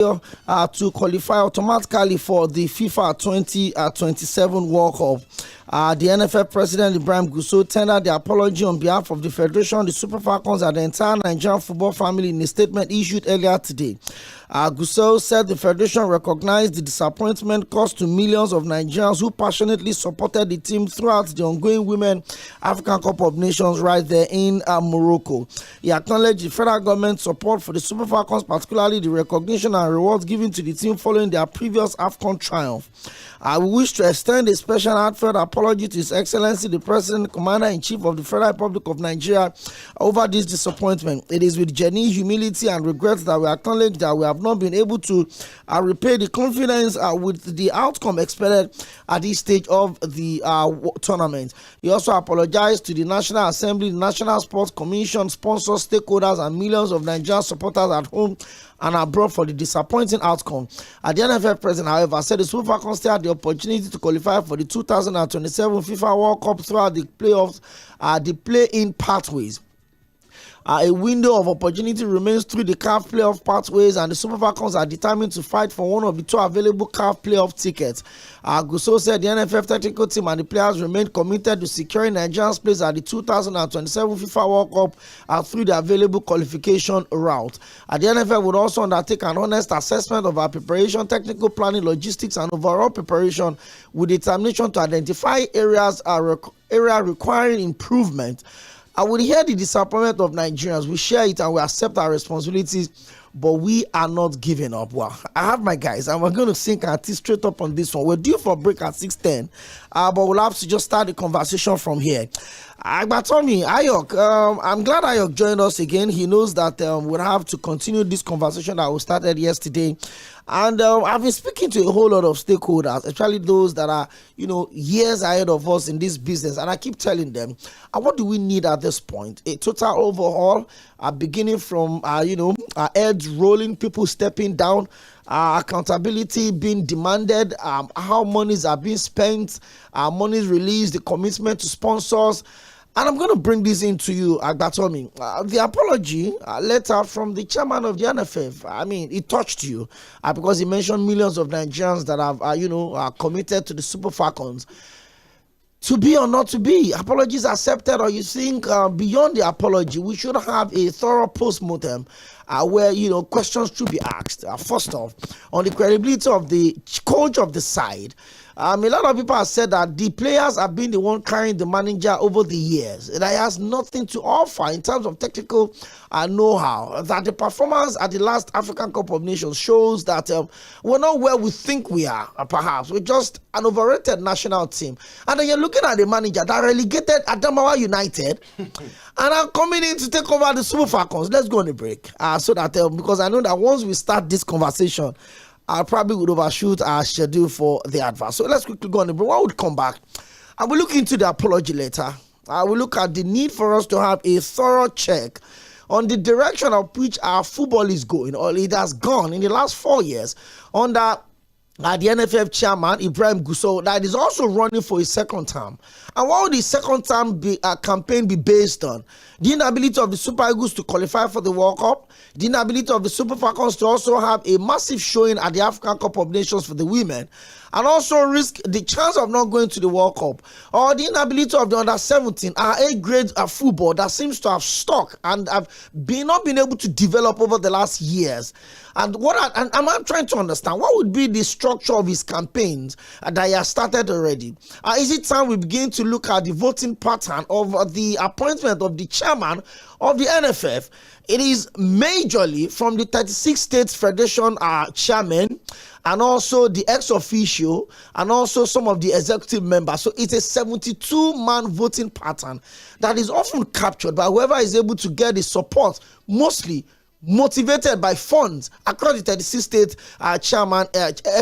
to qualify automatically for the FIFA 2027 World Cup. The NFF President Ibrahim Gusau tendered the apology on behalf of the Federation, the Super Falcons, and the entire Nigerian football family in a statement issued earlier today. Gusau said the Federation recognized the disappointment caused to millions of Nigerians who passionately supported the team throughout the ongoing Women African Cup of Nations right there in Morocco. He acknowledged the federal government's support for the Super Falcons, particularly the recognition and rewards given to the team following their previous AFCON triumph. I wish to extend a special heartfelt apology to His Excellency the President, Commander-in-Chief of the Federal Republic of Nigeria over this disappointment. It is with genuine humility and regret that we acknowledge that we have not been able to repay the confidence with the outcome expected at this stage of the tournament. He also apologized to the National Assembly, the National Sports Commission, sponsors, stakeholders, and millions of Nigerian supporters at home and abroad for the disappointing outcome. The NFF president, however, said the Super Falcons still had the opportunity to qualify for the 2027 FIFA World Cup throughout the playoffs, the play-in pathways. A window of opportunity remains through the CAF playoff pathways, and the Super Falcons are determined to fight for one of the two available CAF playoff tickets. Gusau said the NFF technical team and the players remain committed to securing Nigeria's place at the 2027 FIFA World Cup through the available qualification route. The NFF would also undertake an honest assessment of our preparation, technical planning, logistics, and overall preparation with determination to identify areas requiring improvement. I would hear the disappointment of Nigerians. We share it and we accept our responsibilities, but we are not giving up. Well, I have my guys, and we're going to sink our teeth straight up on this one. We're due for a break at 6:10, but we'll have to just start the conversation from here. Agbatoni, Ayok, I'm glad Ayok joined us again. He knows that we'll have to continue this conversation that we started yesterday. And I've been speaking to a whole lot of stakeholders, especially those that are, years ahead of us in this business. And I keep telling them, what do we need at this point? A total overhaul, beginning from, heads rolling, people stepping down, accountability being demanded, how monies are being spent, monies released, the commitment to sponsors. And I'm going to bring this into you, Agbatoni. The apology letter from the chairman of the NFF, it touched you because he mentioned millions of Nigerians that have, are committed to the Super Falcons. To be or not to be, apologies accepted, or you think beyond the apology, we should have a thorough post-mortem where, questions should be asked. First off, on the credibility of the coach of the side. A lot of people have said that the players have been the one carrying the manager over the years. That has nothing to offer in terms of technical know-how. That the performance at the last African Cup of Nations shows that we're not where we think we are, perhaps. We're just an overrated national team. And then you're looking at the manager that relegated Adamawa United and are coming in to take over the Super Falcons. Let's go on a break. So that because I know that once we start this conversation, I probably would overshoot our schedule for the advert. So let's quickly go on the break. When we come back, I will look into the apology letter. I will look at the need for us to have a thorough check on the direction of which our football is going, or it has gone in the last 4 years under the NFF chairman, Ibrahim Gusau, that is also running for his second term. And what would the second term campaign be based on? The inability of the Super Eagles to qualify for the World Cup, the inability of the Super Falcons to also have a massive showing at the African Cup of Nations for the women, and also risk the chance of not going to the World Cup, or the inability of the under-17, our A-grade football that seems to have stuck and have not been able to develop over the last years. And I'm trying to understand, what would be the structure of his campaigns that he has started already? Is it time we begin to look at the voting pattern of the appointment of the chairman of the NFF? It is majorly from the 36 states federation chairmen, and also the ex-officio, and also some of the executive members. So it's a 72-man voting pattern that is often captured by whoever is able to get the support, mostly motivated by funds across the 36 state chairman,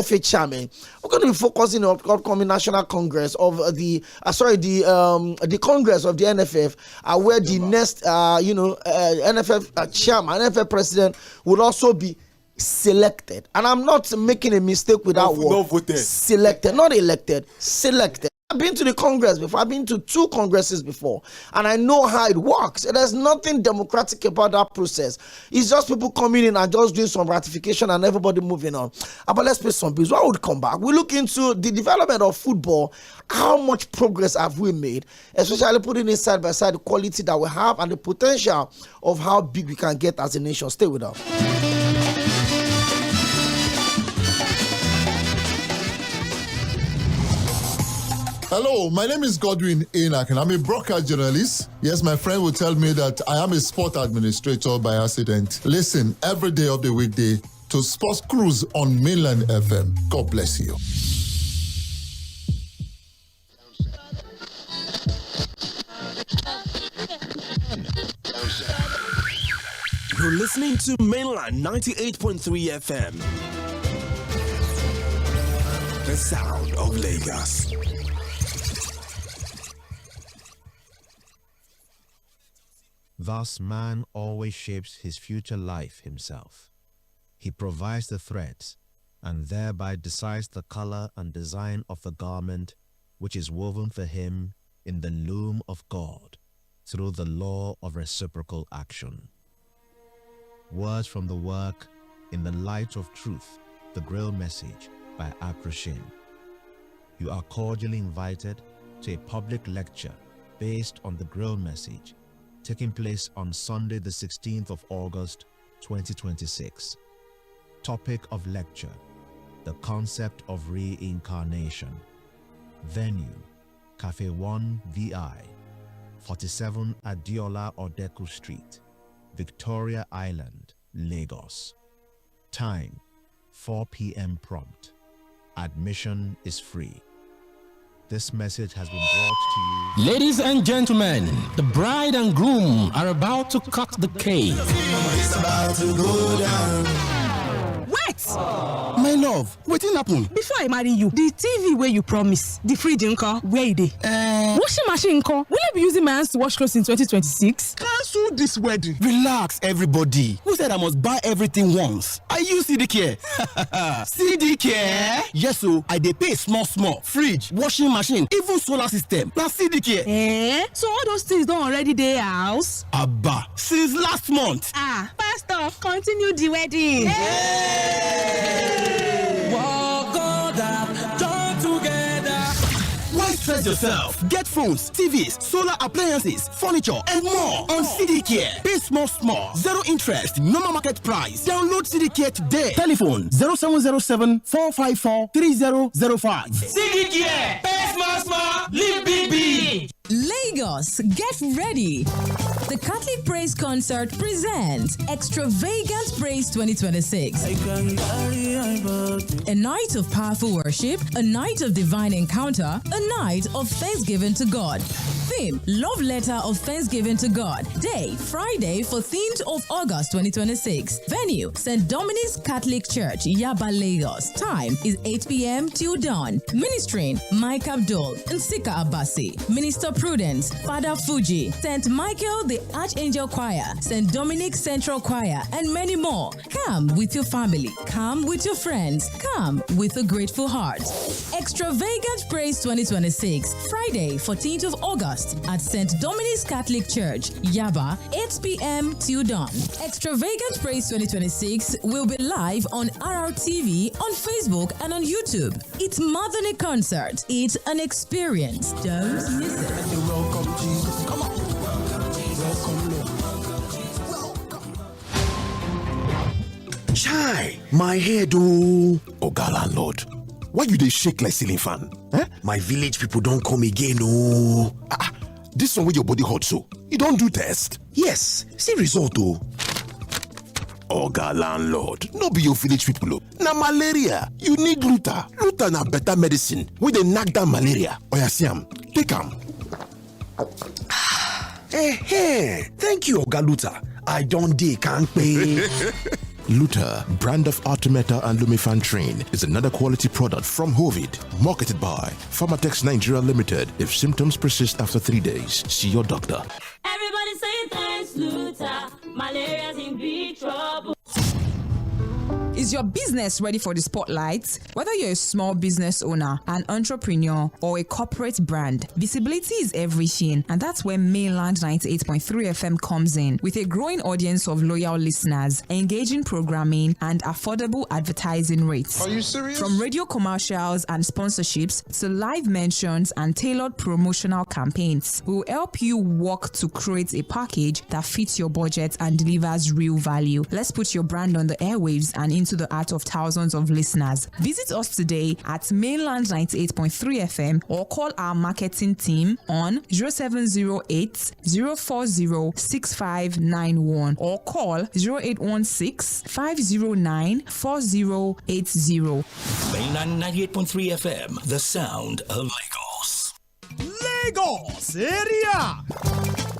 FA chairman. We're going to be focusing on the upcoming National Congress of the Congress of the NFF, where the next NFF chairman, NFF president would also be selected. And I'm not making a mistake with that word. Selected, not elected, selected. I've been to the Congress before. I've been to 2 Congresses before, and I know how it works. There's nothing democratic about that process. It's just people coming in and just doing some ratification and everybody moving on. But let's pay some bills. Why would come back? We look into the development of football. How much progress have we made, especially putting it side by side the quality that we have and the potential of how big we can get as a nation. Stay with us. Hello, my name is Godwin Enoch, and I'm a broadcast journalist. Yes, my friend will tell me that I am a sport administrator by accident. Listen every day of the weekday to Sports Cruise on Mainland FM. God bless you. You're listening to Mainland 98.3 FM. The sound of Lagos. Thus, man always shapes his future life himself. He provides the threads and thereby decides the color and design of the garment which is woven for him in the loom of God through the law of reciprocal action. Words from the work In the Light of Truth, the Grail Message by 𝐴𝐴𝐴. You are cordially invited to a public lecture based on the Grail Message taking place on Sunday the 16th of August 2026. Topic of lecture: the concept of reincarnation. Venue: Cafe 1 VI, 47 Adiola Odeku Street, Victoria Island, Lagos. Time: 4 p.m. prompt. Admission is free. This message has been brought to you. Ladies and gentlemen, the bride and groom are about to cut the cake. It's about to go down. Wait! My love, wetin happen? Before I marry you, the TV where you promise, the fridge nko, where e dey? Washing machine nko, will I be using my hands to wash clothes in 2026? Cancel this wedding. Relax, everybody. Who said I must buy everything once? I use CDK. CDK? Yes, so I dey pay small. Fridge, washing machine, even solar system. Na CDK. So all those things don't already dey house? Abba, since last month. Pastor, continue the wedding. Why stress yourself? Get phones, TVs, solar appliances, furniture, and more on CDK. Pay small. Zero interest, normal market price. Download CDK today. Telephone 0707 454 3005. CDK. Pay small. Live big. Lagos, get ready. The Catholic Praise Concert presents Extravagant Praise 2026. A night of powerful worship, a night of divine encounter, a night of thanksgiving to God. Theme: Love Letter of Thanksgiving to God. Day: Friday, 14th of August 2026. Venue: St. Dominic's Catholic Church, Yaba, Lagos. Time is 8 p.m. till dawn. Ministering: Mike Abdul, Nsika Abasi. Minister Prudence, Father Fuji, St. Michael the Archangel Choir, St. Dominic Central Choir, and many more. Come with your family. Come with your friends. Come with a grateful heart. Extravagant Praise 2026, Friday, 14th of August at St. Dominic's Catholic Church, Yaba, 8 p.m. till dawn. Extravagant Praise 2026 will be live on RRTV, on Facebook, and on YouTube. It's more than a concert. It's an experience. Don't miss it. Welcome, Jesus. Come on. Chai, my head oh. Oga landlord, why you dey shake like ceiling fan? My village people don't come again oh. This one with your body hot so, you don't do test? Yes, see result oh. Oga landlord, no be your village people oh. Na malaria, you need Luta. Luta na better medicine wey dey knack down malaria. Oya see am, take am. Thank you Oga Luta. I don't dey kampe. Luta, brand of Artemata and Lumefantrine, is another quality product from Hovid, marketed by Pharmatex Nigeria Limited. If symptoms persist after 3 days, see your doctor. Everybody say thanks, Luta. Malaria's in big trouble. Is your business ready for the spotlight? Whether you're a small business owner, an entrepreneur, or a corporate brand, visibility is everything, and that's where Mainland 98.3 FM comes in. With a growing audience of loyal listeners, engaging programming, and affordable advertising rates. Are you serious? From radio commercials and sponsorships to live mentions and tailored promotional campaigns, we will help you work to create a package that fits your budget and delivers real value. Let's put your brand on the airwaves and into the heart of thousands of listeners. Visit us today at Mainland 98.3 FM or call our marketing team on 0708 040 6591 or call 0816 509 4080. Mainland 98.3 FM, the sound of Lagos. Lagos area!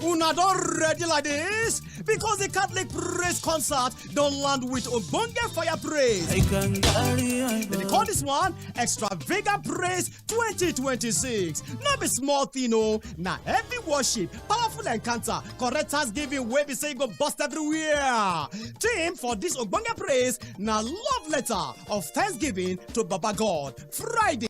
Una don ready like this? Because the Catholic Praise Concert don't land with Ogbonge Fire Praise. They call this one Extravagant Praise 2026. Not be small thing, no. Now heavy worship, powerful encounter, correct thanksgiving where we say go bust everywhere. Theme for this Ogbonge Praise, now love letter of thanksgiving to Baba God. Friday.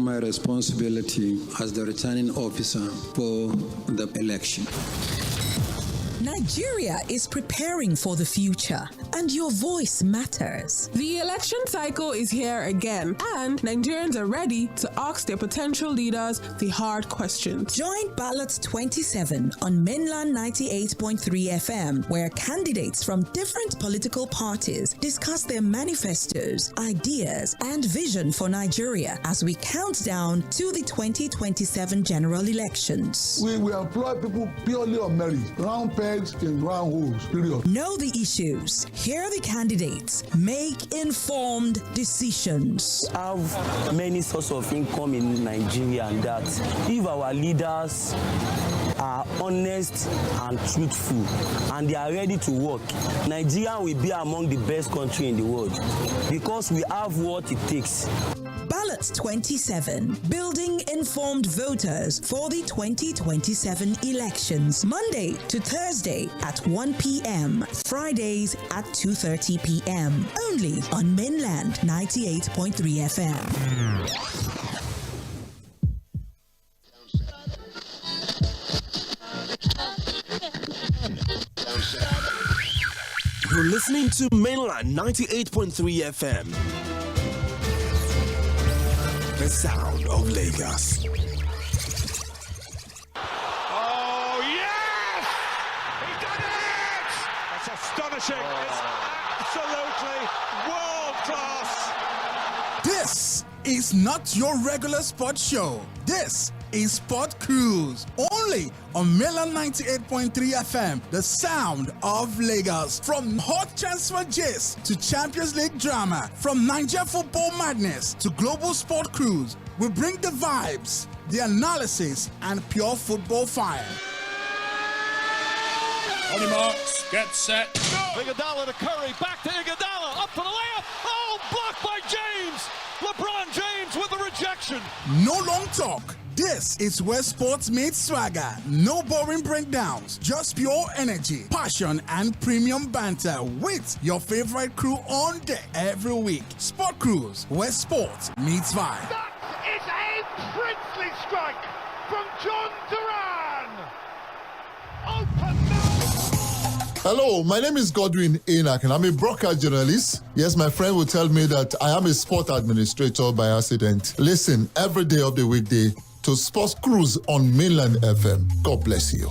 My responsibility as the returning officer for the election. Nigeria is preparing for the future, and your voice matters. The election cycle is here again, and Nigerians are ready to ask their potential leaders the hard questions. Join Ballot 27 on Mainland 98.3 FM, where candidates from different political parties discuss their manifestos, ideas, and vision for Nigeria as we count down to the 2027 general elections. We will employ people purely on merit, round pegs in round holes, period. Know the issues, hear the candidates, make informed decisions. We have many sources of income in Nigeria, and that if our leaders are honest and truthful and they are ready to work, Nigeria will be among the best countries in the world because we have what it takes. Ballot 27, building informed voters for the 2027 elections. Monday to Thursday at 1 p.m. Fridays at 2:30 p.m. Only on Mainland 98.3 FM. You're listening to Mainland 98.3 FM. The sound of Lagos. Oh, yes! He done it! That's astonishing. It's absolutely world class. This is not your regular sports show. This is Sport Cruise, only on Mainland 98.3 FM, the sound of Lagos. From hot transfer gist to Champions League drama, from Nigeria football madness to global sport cruise, we bring the vibes, the analysis, and pure football fire. On your marks, get set. Go! Iguodala to Curry, back to Iguodala, up for the layup. Oh, blocked by James. LeBron James with a rejection. No long talk. This is where sports meets swagger. No boring breakdowns, just pure energy, passion, and premium banter with your favorite crew on deck every week. Sport Cruise, where sports meets vibe. That is a princely strike from John Duran. Open now. Hello, my name is Sᴘᴏʀᴛ and I'm a broadcast journalist. Yes, my friend will tell me that I am a sport administrator by accident. Listen every day of the weekday to Sports Cruise on Mainland FM. God bless you.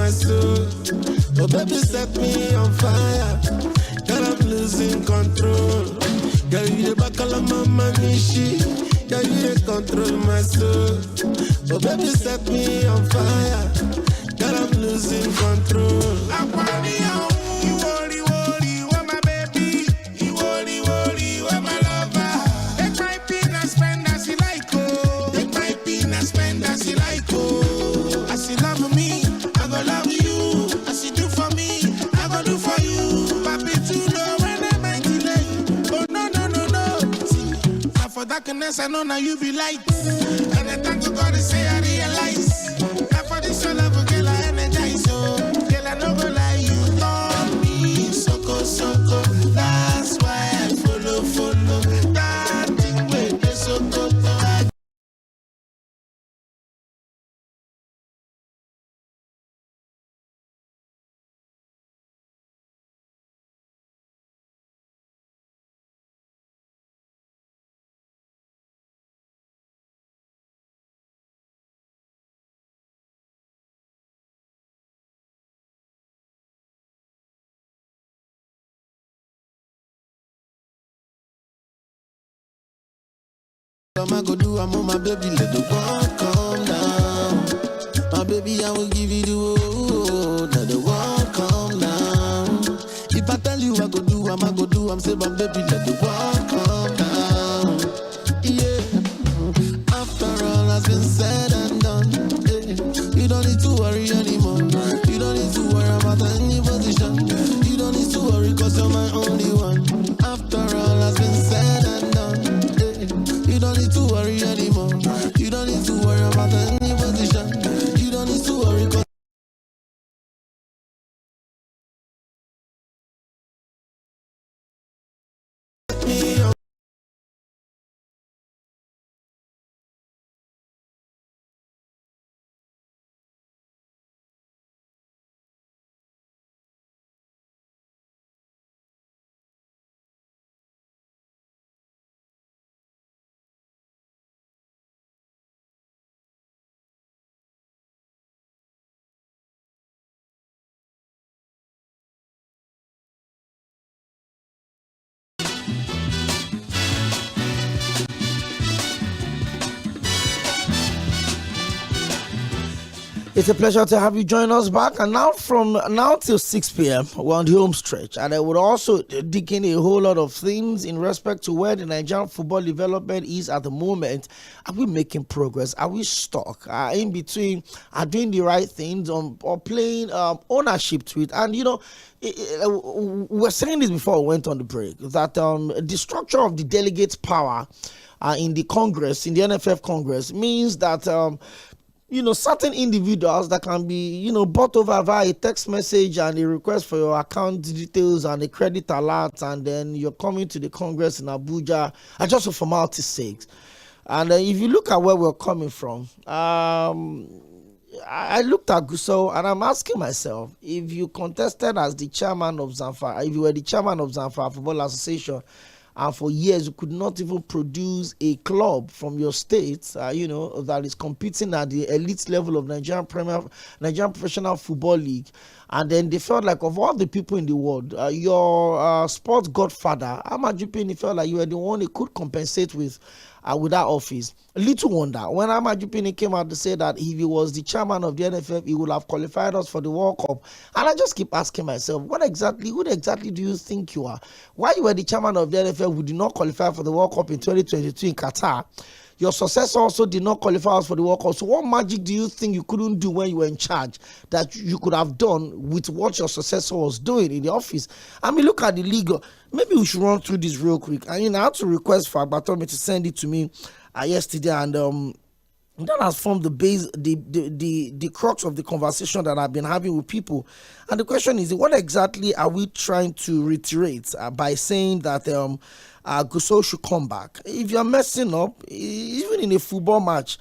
my soul. Oh baby, set me on fire. Girl, I'm losing control. Girl, you the back of my money, she. Girl, you the control my soul. Oh baby, set me on fire. Girl, I'm losing control. I'm funny, you worry, what my baby. You worry, what my lover. Take my peanuts, spend as you like, oh. Take my peanuts, spend as you like, oh. As you love me, I go love you. As you do for me, I go do for you. Papi, too low when I might delay. Oh no. See, now for darkness, I know now you be light. And I thank God to say I realize. Now for this your love, girl, I energize. Oh, girl, I no go lie, you love me. Soko. That's why I follow. That thing with the Soko. I go do, I'm on my baby, let the world come down. My baby, I will give you the world, let the world come down. If I tell you I go do, I'm say my baby, let the world come down. Yeah, after all has been said and done, yeah. You don't need to worry anymore. You don't need to worry about any position. You don't need to worry cause you're my only one. After all has been said and done, you don't need to worry anymore. You don't need to worry about any position. You don't need to worry. It's a pleasure to have you join us back. And now from now till 6 p.m., we're on the home stretch. And I would also dig in a whole lot of things in respect to where the Nigerian football development is at the moment. Are we making progress? Are we stuck? In between, are doing the right things or playing ownership to it? And, you know, we were saying this before we went on the break, that the structure of the delegates' power in the Congress, in the NFF Congress, means that you know, certain individuals that can be, you know, bought over via a text message and a request for your account details and a credit alert, and then you're coming to the Congress in Abuja, and just for formality's sake. And if you look at where we're coming from, I looked at Gusau and I'm asking myself, if you contested as the chairman of Zamfara, if you were the chairman of Zamfara Football Association, and for years you could not even produce a club from your state, you know, that is competing at the elite level of Nigerian Professional Football League, and then they felt like, of all the people in the world, your sports godfather, Ahmad Jupini, felt like you were the one who could compensate with that office. Little wonder when Ahmad Jupini came out to say that if he was the chairman of the NFF, he would have qualified us for the World Cup. And I just keep asking myself, who exactly do you think you are? Why you were the chairman of the NFF, who did not qualify for the World Cup in 2022 in Qatar? Your successor also did not qualify us for the World Cup. So what magic do you think you couldn't do when you were in charge that you could have done with what your successor was doing in the office? I mean, look at the league. Maybe we should run through this real quick. And, you know, I had to request for Agbatomi to send it to me yesterday, and that has formed the base, the crux of the conversation that I've been having with people. And the question is, what exactly are we trying to reiterate by saying that Gusau should come back? If you're messing up, even in a football match,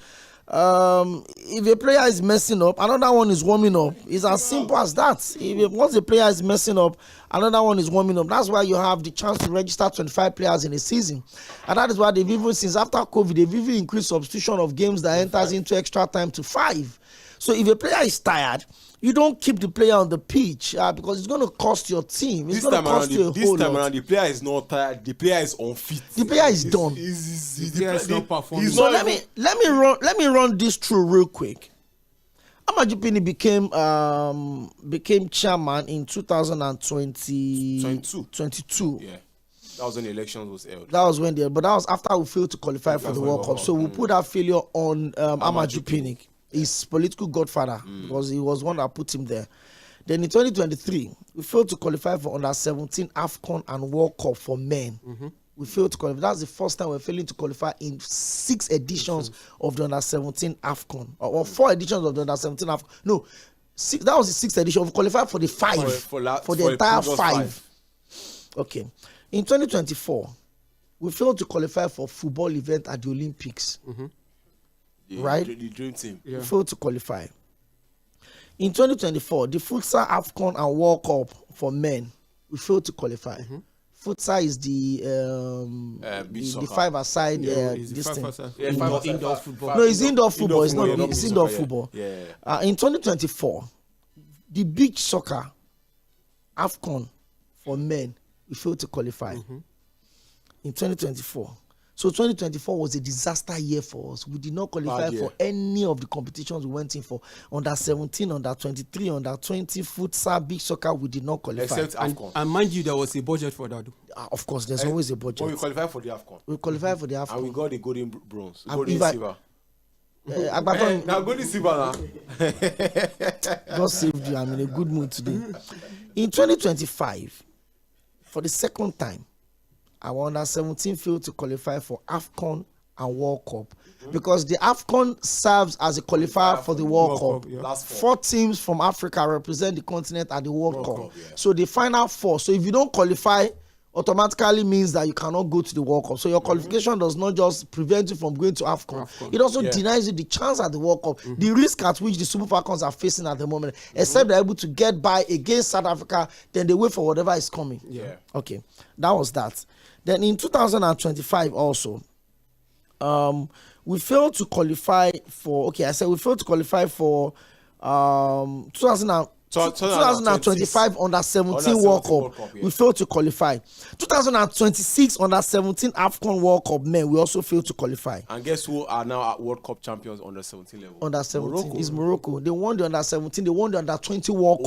if a player is messing up, another one is warming up. It's as simple as that. Once a player is messing up, another one is warming up. That's why you have the chance to register 25 players in a season. And that is why they've even, since after COVID, they've even increased substitution of games that enters into extra time to 5. So if a player is tired, you don't keep the player on the pitch because it's going to cost your team. It's going to cost you a whole lot. This time around, the player is not tired. The player is unfit. The player is done. The player is not performing. So let me run this through real quick. Amajipini became chairman in 2022. Yeah. That was when the elections was held. That was after we failed to qualify for the World Cup. So we put that failure on Amajipini, his political godfather, because he was one that put him there. Then in 2023, we failed to qualify for under-17 AFCON and World Cup for men. We failed to qualify. That's the first time we're failing to qualify in 6 editions of the under-17 AFCON, or 4 editions of the under-17 AFCON. No, that was the 6th edition. We qualified for the 5, for the entire 5. Okay. In 2024, we failed to qualify for football event at the Olympics. Right? The dream team. We failed to qualify. In 2024, the futsal AFCON and World Cup for men, we failed to qualify. Futsal is the 5-a-side this thing. Indoor football. No, it's indoor football. It's not. It's indoor football. In 2024, the beach soccer AFCON for men, we failed to qualify. In 2024. So 2024 was a disaster year for us. We did not qualify for any of the competitions we went in for. Under 17, under 23, under 20, futsal, beach soccer, we did not qualify. Except AFCON. And mind you, there was a budget for that. Of course, there's always a budget. But we qualified for the AFCON. We qualified for the AFCON. And we got the golden bronze. Golden silver. Now golden silver now. God saved you. I'm in a good mood today. In 2025, for the second time, our under-17 failed to qualify for AFCON and World Cup because the AFCON serves as a qualifier for the World Cup. 4 teams from Africa represent the continent at the World Cup. So the final 4. So if you don't qualify, automatically means that you cannot go to the World Cup. So your qualification does not just prevent you from going to AFCON. It also denies you the chance at the World Cup. The risk at which the Super Falcons are facing at the moment, except they're able to get by against South Africa, then they wait for whatever is coming. Okay, that was that. Then in 2025 also, we failed to qualify for, we failed to qualify for 2025 under-17 World Cup. We failed to qualify. 2026 under-17 AFCON World Cup men, we also failed to qualify. And guess who are now at World Cup champions under-17 level? Under-17 is Morocco. They won the under-17. They won the under-20 World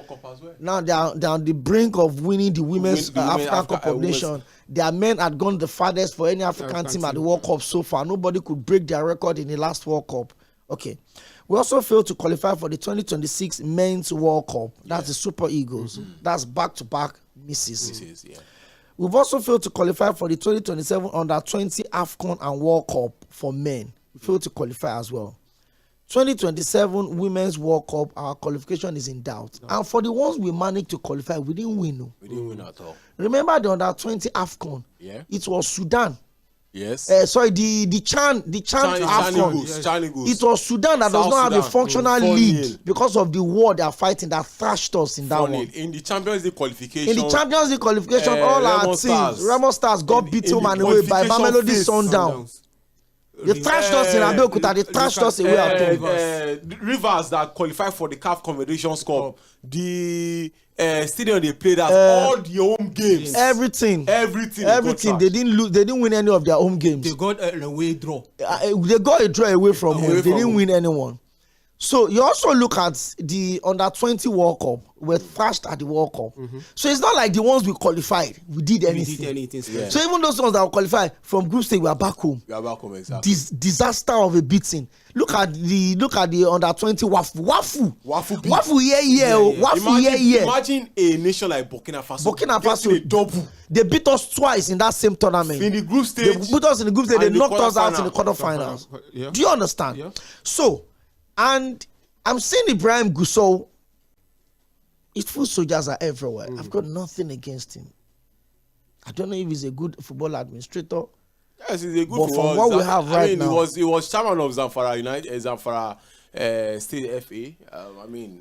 Cup as well. Now they are on the brink of winning the Women's African Cup of Nations. Their men had gone the farthest for any African team at the World Cup so far. Nobody could break their record in the last World Cup. Okay. We also failed to qualify for the 2026 Men's World Cup. That's the Super Eagles. That's back-to-back misses. We've also failed to qualify for the 2027 Under-20 AFCON and World Cup for men. We failed to qualify as well. 2027 Women's World Cup, our qualification is in doubt. And for the ones we managed to qualify, we didn't win. We didn't win at all. Remember the Under-20 AFCON? It was Sudan. Yes. The Chan AFCON. It was Sudan that does not have a functional league because of the war they are fighting that thrashed us in that one. In the Champions League qualification, all our teams, Remo Stars got beaten away by Mamelodi Sundowns. They thrashed us in Abeokuta. They thrashed us away at home. Rivers that qualified for the CAF Confederations Cup. The stadium they played at all the home games. Everything. They didn't lose. They didn't win any of their home games. They got an away draw. They got a draw away from home. They didn't win anyone. So you also look at the Under-20 World Cup. We're thrashed at the World Cup. So it's not like the ones we qualified. We did anything. So even those ones that were qualified from group stage, we are back home. Exactly. Disaster of a beating. Look at the Under-20 Wafu. Imagine a nation like Burkina Faso. Double. They beat us twice in that same tournament. In the group stage. They beat us in the group stage. They knocked us out in the quarterfinals. Do you understand? So, and I'm seeing Ibrahim Gusau. His foot soldiers are everywhere. I've got nothing against him. I don't know if he's a good football administrator. Yes, he's a good but from what we have right now, he was chairman of Zamfara United, Zamfara State FA.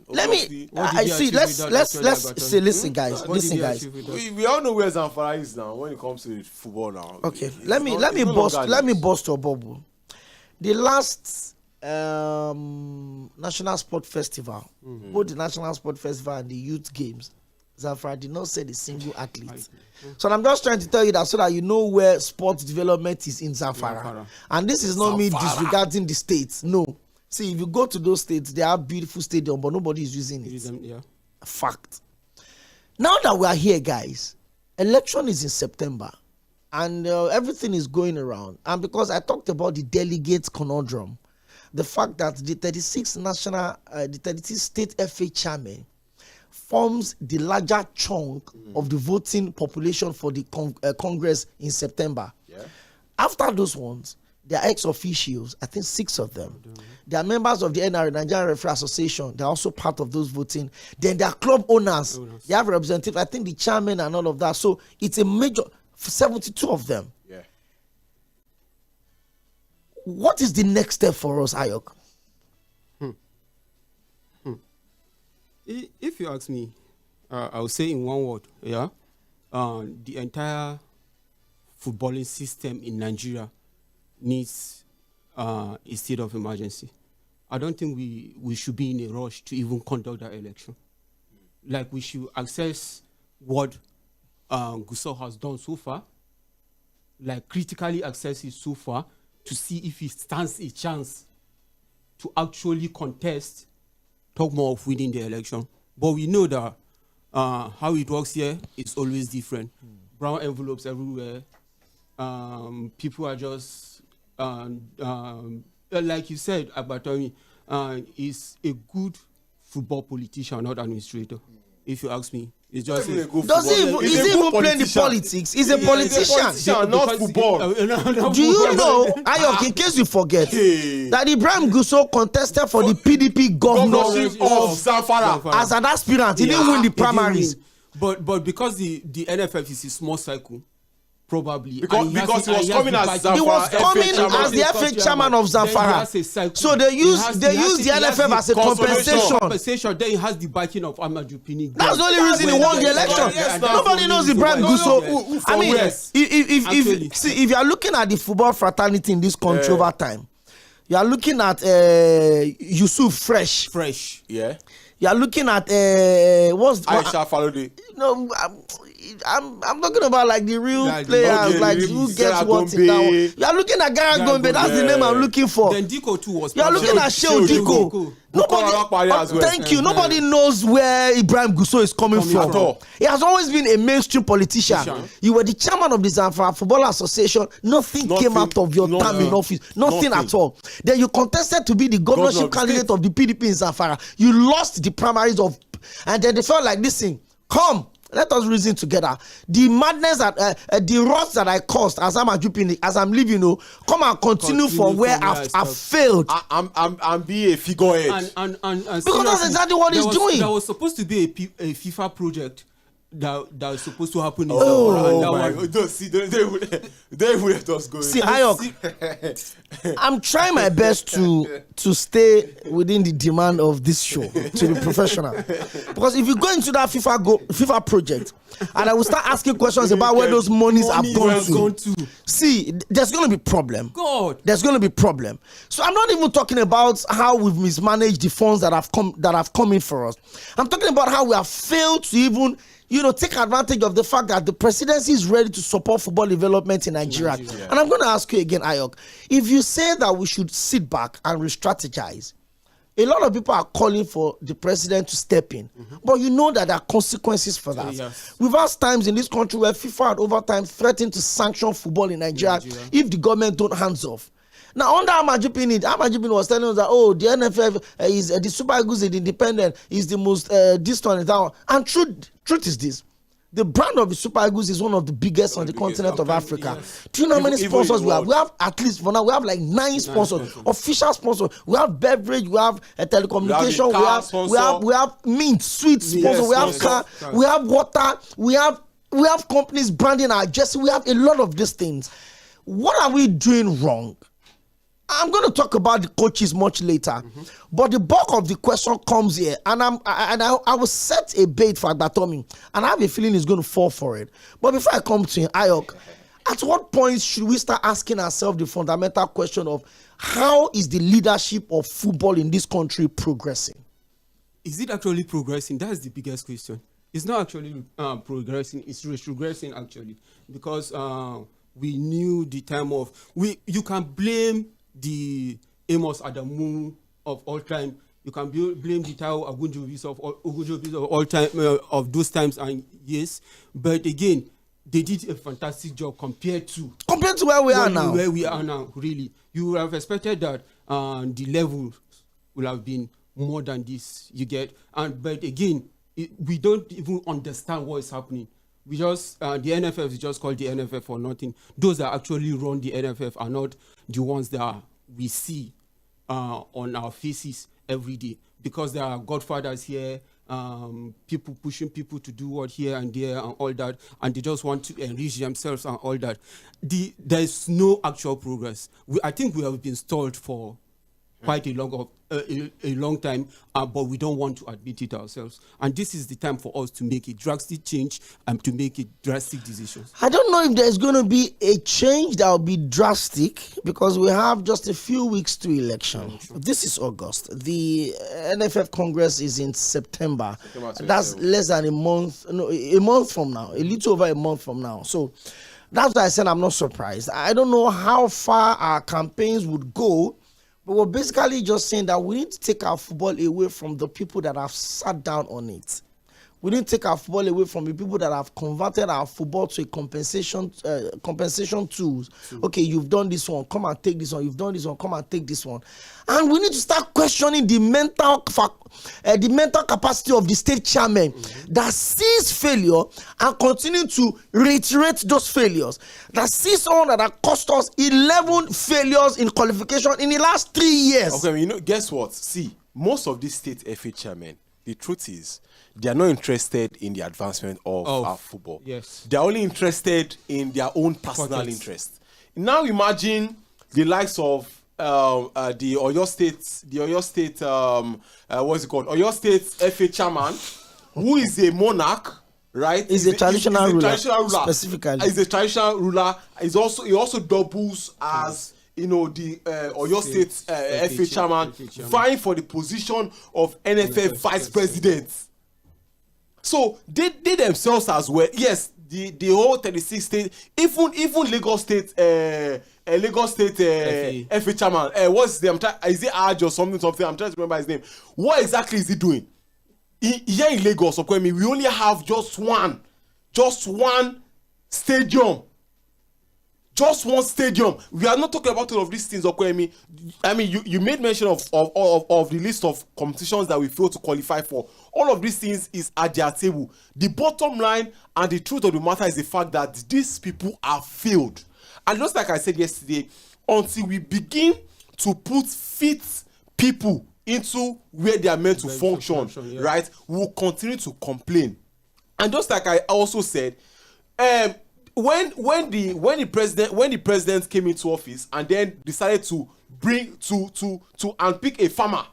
Let's say, listen, guys. We all know where Zamfara is now when it comes to football now. Okay, let me bust your bubble. The last National Sport Festival, both the National Sport Festival and the Youth Games, Zamfara did not send a single athlete. So I'm just trying to tell you that so that you know where sports development is in Zamfara. And this is not me disregarding the states. No. See, if you go to those states, they have beautiful stadiums, but nobody is using it. Fact. Now that we are here, guys, election is in September. And everything is going around. And because I talked about the delegates conundrum, the fact that the 36 state FA chairman forms the larger chunk of the voting population for the Congress in September. After those ones, they are ex officios, I think 6 of them. They are members of the NRA, Nigerian Referee Association. They are also part of those voting. Then they are club owners. They have representatives, I think the chairman and all of that. So it's a major, 72 of them. What is the next step for us, Ayok? If you ask me, I would say in one word, the entire footballing system in Nigeria needs a state of emergency. I don't think we should be in a rush to even conduct that election. Like, we should assess what GᴑS괘 has done so far, like critically assess it so far to see if it stands a chance to actually contest, talk more of winning the election. But we know that how it works here is always different. Brown envelopes everywhere. People are just, like you said, Abattoir is a good football politician, not administrator. If you ask me, it's just is he even playing the politics? He's a politician, not football. Do you know, Ayok, in case you forget, that Ibrahim GᴑS괘 contested for the PDP governorship of Zamfara as an aspirant? He didn't win the primaries. But because the NFF is a small cycle, probably because he was coming as Zamfara. He was coming as the FA chairman of Zamfara. So they use the NFF as a compensation. Then he has the backing of Ahmadu Pini. That's the only reason he won the election. Nobody knows Ibrahim GᴑS괘. I mean, if you are looking at the football fraternity in this country over time, you are looking at Yusuf Fresh. Yeah. You are looking at Aisha Falode. No, I'm talking about like the real players, like who gets what in that one. You are looking at Gara Gombe. That's the name I'm looking for. Then Diko too was. You are looking at Shehu Diko. Thank you. Nobody knows where Ibrahim GᴑS괘 is coming from. He has always been a mainstream politician. You were the chairman of the Zamfara Football Association. Nothing came out of your time in office. Nothing at all. Then you contested to be the governorship candidate of the PDP in Zamfara. You lost the primaries and then they felt like, listen, come. Let us reason together. The madness that the rot that I caused as I'm leaving, come and continue from where I've failed. I'm be a figurehead. And because that's exactly what he's doing. There was supposed to be a FIFA project that was supposed to happen in they would let us go. See, Ayok, I'm trying my best to stay within the demand of this show, to be professional. Because if you go into that FIFA project, and I will start asking questions about where those monies have gone to, see, there's going to be problem. There's going to be problem. So I'm not even talking about how we've mismanaged the funds that have come in for us. I'm talking about how we have failed to even take advantage of the fact that the presidency is ready to support football development in Nigeria. And I'm going to ask you again, Ayok, if you say that we should sit back and re-strategize, a lot of people are calling for the president to step in. But you know that there are consequences for that. We've had times in this country where FIFA had over time threatened to sanction football in Nigeria if the government don't hands off. Now, under Ahmadu Pini was telling us that, the NFF is the Super Eagles is independent, is the most this one and that one. And truth is this: the brand of the Super Eagles is one of the biggest on the continent of Africa. Do you know how many sponsors we have? We have, at least for now, we have like 9 sponsors, official sponsors. We have beverage, we have telecommunication, we have mint, sweet sponsors, we have car, we have water, we have companies branding our jersey. We have a lot of these things. What are we doing wrong? I'm going to talk about the coaches much later, but the bulk of the question comes here, and I will set a bait for Agbatomi, and I have a feeling he's going to fall for it. But before I come to him, Ayok, at what point should we start asking ourselves the fundamental question of How is the leadership of football in this country progressing? Is it actually progressing? That's the biggest question. It's not actually progressing. It's retrogressing actually, because we knew the time of you can blame the Amos Adamu of all time. You can blame the Tao Ogunjobi of all time of those times and years. But again, they did a fantastic job compared to where we are now. Where we are now, really, you would have expected that the level would have been more than this. You get, but again, we don't even understand what is happening. We just the NFF is just called the NFF for nothing. Those that actually run the NFF are not the ones that we see on our faces every day, because there are godfathers here, people pushing people to do what here and there and all that, and they just want to enrich themselves and all that. There's no actual progress. I think we have been stalled for quite a long time, but we don't want to admit it ourselves. And this is the time for us to make a drastic change and to make a drastic decisions. I don't know if there's going to be a change that will be drastic, because we have just a few weeks to election. This is August. The NFF Congress is in September. That's less than a month. No, a month from now. A little over a month from now. So that's why I said I'm not surprised. I don't know how far our campaigns would go. But we're basically just saying that we need to take our football away from the people that have sat down on it. We need to take our football away from the people that have converted our football to a compensation tools. Okay, you've done this one, come and take this one. You've done this one, come and take this one. And we need to start questioning the mental capacity of the state chairman that sees failure and continue to reiterate those failures. That sees someone that has cost us 11 failures in qualification in the last 3 years. Okay, guess what? See, most of these state FA chairmen, the truth is, they are not interested in the advancement of our football. Yes. They are only interested in their own personal interest. Now imagine the likes of the Oyo State, what's it called? Oyo State FA chairman, who is a monarch, right? He's a traditional ruler. Specifically. He's a traditional ruler. He also doubles as the Oyo State FA chairman, vying for the position of NFF vice president. So they themselves as well. Yes, the whole 36 state, even Lagos State FA chairman. What's his name? Is it Aj or something? I'm trying to remember his name. What exactly is he doing? Here in Lagos, we only have just one stadium. Just one stadium. We are not talking about all of these things, Okwemi. I mean, you made mention of the list of competitions that we failed to qualify for. All of these things is at their table. The bottom line and the truth of the matter is the fact that these people are failed. And just like I said yesterday, until we begin to put fit people into where they are meant to function, right, we'll continue to complain. And just like I also said, when the president came into office and then decided to bring to unpick a farmer,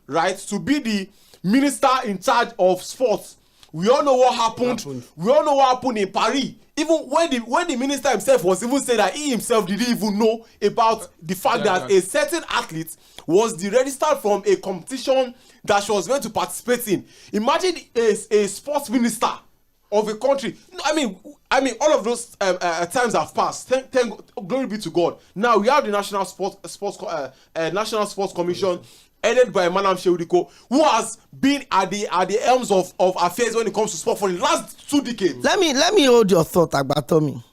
right, to be the minister in charge of sports, we all know what happened. We all know what happened in Paris. Even when the minister himself was even saying that he himself didn't even know about the fact that a certain athlete was deregistered from a competition that she was going to participate in. Imagine a sports minister of a country. I mean, all of those times have passed. Thank glory be to God. Now we have the National Sports Commission, headed by Madam Sheudiko, who has been at the helms of affairs when it comes to sport for the last 2 decades. Let me hold your thought, Agbatomi.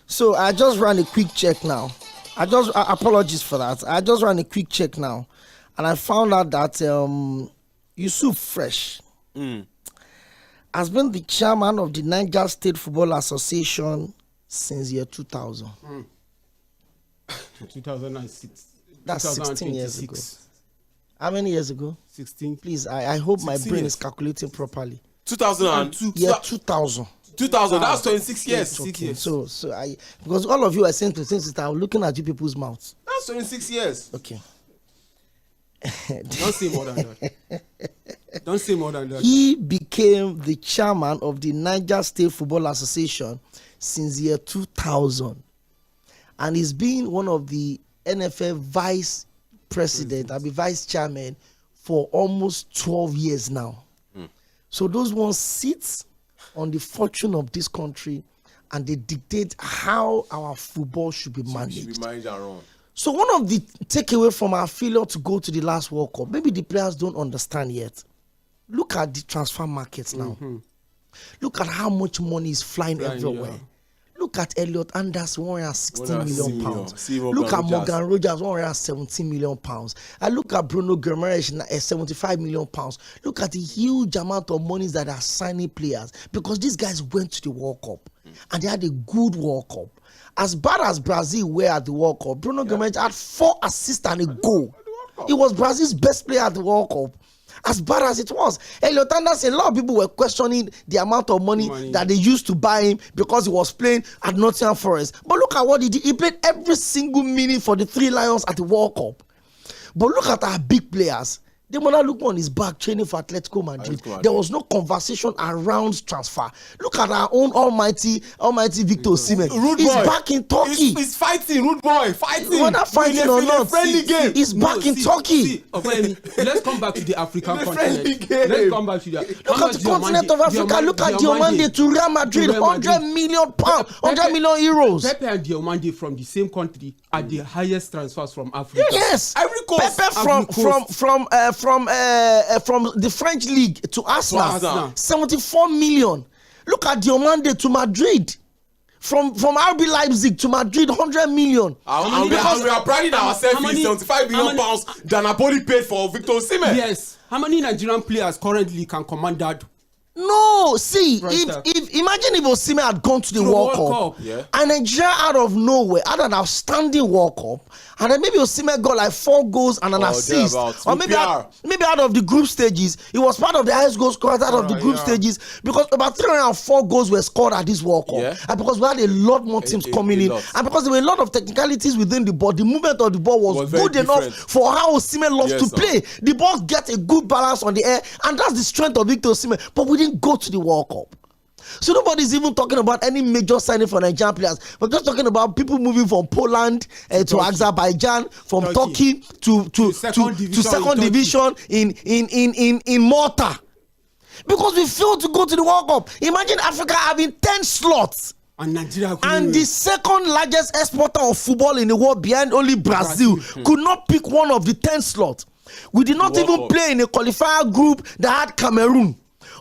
So I just ran a quick check now. Apologies for that. I just ran a quick check now, and I found out that Yusuf Fresh has been the chairman of the Niger State Football Association since year 2000. 2006. That's 16 years ago. How many years ago? 16. Please, I hope my brain years. is calculating properly. 2002. Yeah, 2000. 2000. That's 26 years. Okay. So because all of you are saying to things that I'm looking at you people's mouths. That's 26 years. Okay. Don't say more than that. Don't say more than that. He became the chairman of the Niger State Football Association since year 2000. And he's been one of the NFL vice president, I've been vice chairman for almost 12 years now. So those ones sit on the fortune of this country and they dictate how our football should be managed. So one of the takeaway from our failure to go to the last World Cup, maybe the players don't understand yet. Look at the transfer markets now. Look at how much money is flying everywhere. Yeah. Look at Elliot Anderson, 116 million pounds. Look at Morgan Rogers, 117 million pounds. I look at Bruno Guimaraes, 75 million pounds. Look at the huge amount of money that are signing players because these guys went to the World Cup and they had a good World Cup. As bad as Brazil were at the World Cup, Bruno Guimaraes had 4 assists and a goal. He was Brazil's best player at the World Cup. As bad as it was, Elliot Anderson, a lot of people were questioning the amount of money that they used to buy him because he was playing at Nottingham Forest. But look at what he did. He played every single minute for the 3 Lions at the World Cup. But look at our big players. The man look on his back training for Atletico Madrid. There was no conversation around transfer. Look at our own almighty Victor Osimhen. He's back in Turkey. He's fighting, rude boy, fighting. Whether fighting or not, he's back in Turkey. Let's come back to the African continent. Let's come back to the. Look at the continent of Africa. Look at Diomande to Real Madrid, 100 million pounds, 100 million euros. Pepe and Diomande from the same country are the highest transfers from Africa. Yes, Pepe from the French league to Arsenal, 74 million. Look at Diomande to Madrid. From RB Leipzig to Madrid, 100 million. And we are priding ourselves in 75 million pounds that Napoli paid for Victor Osimhen. Yes. How many Nigerian players currently can command that? No, see, if imagine if Osimhen had gone to the World Cup, and Nigeria out of nowhere had an outstanding World Cup, and then maybe Osimhen got like 4 goals and an assist, or maybe out of the group stages, he was part of the highest goal scorers out of the group stages because about 304 goals were scored at this World Cup, and because we had a lot more teams coming in, and because there were a lot of technicalities within the ball, the movement of the ball was good enough for how Osimhen loves to play. The ball gets a good balance on the air, and that's the strength of Victor Osimhen. But we didn't go to the World Cup. So nobody's even talking about any major signing for Nigerian players. We're just talking about people moving from Poland to Azerbaijan, from Turkey to second division in Malta. Because we failed to go to the World Cup. Imagine Africa having 10 slots. And Nigeria and the second largest exporter of football in the world behind only Brazil could not pick one of the 10 slots. We did not even play in a qualifier group that had Cameroon,